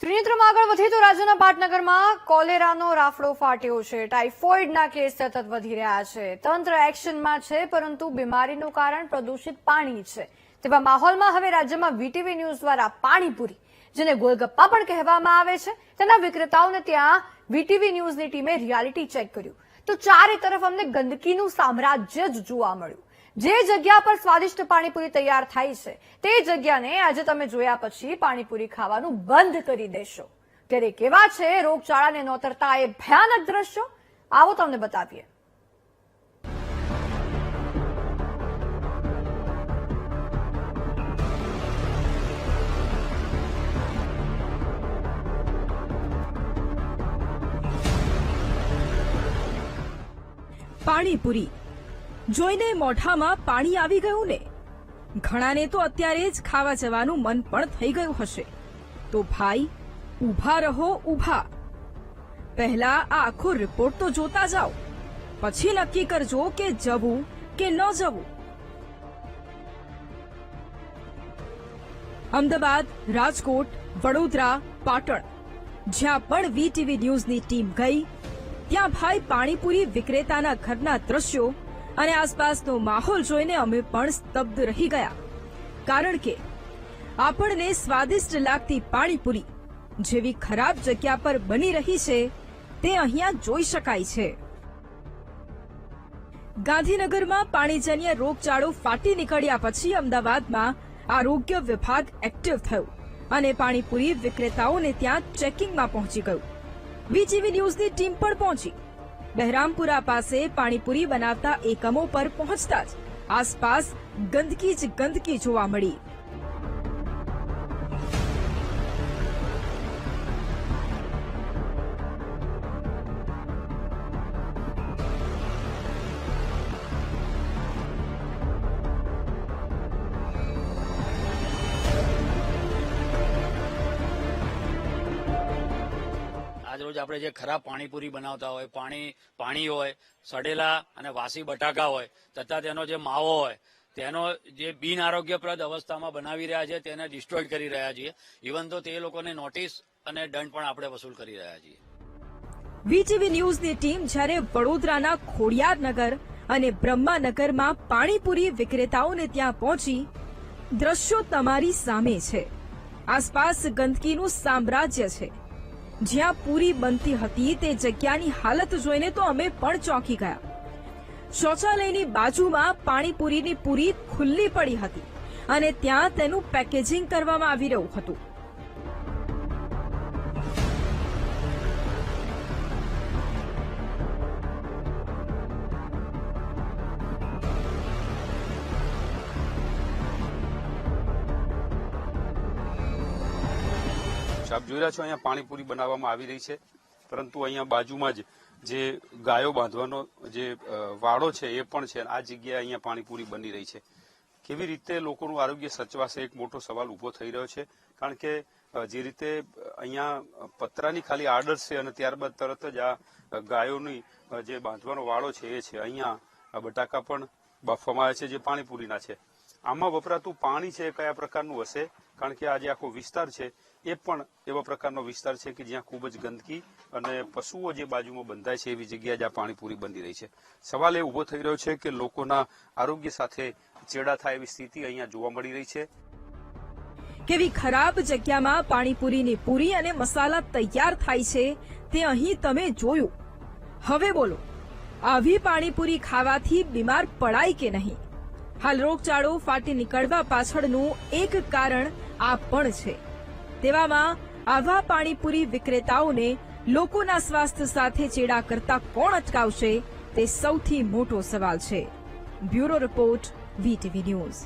ત્રિનેત્રમાં આગળ વધીએ તો રાજ્યના પાટનગરમાં કોલેરાનો રાફડો ફાટ્યો છે। ટાઇફોઇડના કેસ સતત વધી રહ્યા છે। તંત્ર એક્શનમાં છે, પરંતુ બીમારીનું કારણ પ્રદૂષિત પાણી છે। તેવા માહોલમાં હવે રાજ્યમાં વીટીવી ન્યૂઝ દ્વારા પાણીપુરી, જેને ગોલગપ્પા પણ કહેવામાં આવે છે, તેના વિક્રેતાઓને ત્યાં વીટીવી ન્યૂઝની ટીમે રિયાલિટી ચેક કર્યું તો ચારે તરફ અમને ગંદકીનું સામ્રાજ્ય જ જોવા મળ્યું। જે જગ્યા પર સ્વાદિષ્ટ પાણીપુરી તૈયાર થાય છે, તે જગ્યાને આજે તમે જોયા પછી પાણીપુરી ખાવાનું બંધ કરી દેશો। ત્યારે કેવા છે રોગચાળાને નોતરતા એ ભયાનક દ્રશ્યો, આવો તમને બતાવીએ। પાણીપુરી જોઈને મોઢામાં પાણી આવી ગયું ને? ઘણાને તો અત્યારે જ ખાવા જવાનું મન પણ થઈ ગયું હશે। તો ભાઈ ઊભા રહો, ઊભા। પહેલા આ આખો રિપોર્ટ તો જોતા જાઓ, પછી નક્કી કરજો કે જવું કે ન જવું। અમદાવાદ, રાજકોટ, વડોદરા, પાટણ, જ્યાં પણ વીટીવી ન્યૂઝની ટીમ ગઈ, ત્યાં ભાઈ પાણીપુરી વિક્રેતાના ઘરના દ્રશ્યો અને આસપાસનો માહોલ જોઈને અમે પણ સ્તબ્ધ રહી ગયા। કારણ કે આપણને સ્વાદિષ્ટ લાગતી પાણીપુરી જેવી ખરાબ જગ્યા પર બની રહી છે, તે અહીંયા જોઈ શકાય છે। ગાંધીનગરમાં પાણીજન્ય રોગચાળો ફાટી નીકળ્યા પછી અમદાવાદમાં આરોગ્ય વિભાગ એક્ટિવ થયું અને પાણીપુરી વિક્રેતાઓને ત્યાં ચેકિંગમાં પહોંચી ગયું। વીટીવી ન્યૂઝની ટીમ પણ પહોંચી। બહેરામપુરા પાસે પાણીપુરી બનાવતા એકમો પર પહોંચતા જ આસપાસ ગંદકી જ ગંદકી જોવા મળી। આજરોજ આપણે જે ખરાબ પાણીપુરી બનાવતા હોય, પાણી હોય, સડેલા અને વાસી બટાકા હોય, તથા તેનો જે માવો હોય, તેનો જે બિન આરોગ્યપ્રદ અવસ્થામાં બનાવી રહ્યા છે, તેને ડિસ્ટ્રોય કરી રહ્યા છીએ। ઇવન તો તે લોકોને નોટિસ અને દંડ પણ આપણે વસૂલ કરી રહ્યા છીએ। વીટીવી ન્યૂઝની ટીમ જ્યારે વડોદરાના ખોડિયારનગર અને બ્રહ્માનગરમાં પાણીપુરી વિક્રેતાઓને ત્યાં પહોંચી, દ્રશ્યો તમારી સામે છે। આસપાસ ગંદકીનું સામ્રાજ્ય છે। જ્યાં પૂરી બનતી હતી તે જગ્યાની હાલત જોઈને તો અમે પણ ચોંકી ગયા। શૌચાલયની બાજુમાં પાણીપુરીની પૂરી ખુલ્લી પડી હતી અને ત્યાં તેનું પેકેજિંગ કરવામાં આવી રહ્યું હતું। આપ જોઈ રહ્યા છો અહીંયા પાણીપુરી બનાવવામાં આવી રહી છે, પરંતુ અહીંયા બાજુમાં જ જે ગાયો બાંધવાનો જે વાડો છે એ પણ છે। આ જગ્યાએ અહીંયા પાણીપુરી બની રહી છે। કેવી રીતે લોકોનું આરોગ્ય સચવાશે, એક મોટો સવાલ ઉભો થઈ રહ્યો છે। કારણ કે જે રીતે અહીંયા પતરાની ખાલી આડર છે અને ત્યારબાદ તરત જ આ ગાયોની જે બાંધવાનો વાડો છે એ છે। અહીંયા બટાકા પણ બાફવામાં આવે છે જે પાણીપુરીના છે। આમાં વપરાતું પાણી છે કયા પ્રકારનું હશે? કારણ કે આ જે આખો વિસ્તાર છે એ પણ એવા પ્રકારનો વિસ્તાર છે કે જ્યાં ખૂબ જ ગંદકી અને પશુઓ જે બાજુમાં બંધાય છે એવી જગ્યાએ જ આ પાણીપુરી બની રહી છે। સવાલ એ ઉભો થઈ રહ્યો છે કે લોકોના આરોગ્ય સાથે ચેડા થાય એવી સ્થિતિ અહીંયા જોવા મળી રહી છે। કેવી ખરાબ જગ્યામાં પાણીપુરીની પૂરી અને મસાલા તૈયાર થાય છે તે અહીં તમે જોયું। હવે બોલો, આવી પાણીપુરી ખાવાથી બીમાર પડાય કે નહીં? હાલ રોગચાળો ફાટી નીકળવા પાછળનું એક કારણ આ પણ છે। તેવામાં આવા પાણીપુરી વિક્રેતાઓને લોકોના સ્વાસ્થ્ય સાથે ચેડા કરતા કોણ અટકાવશે, તે સૌથી મોટો સવાલ છે। Bureau report, VTV news.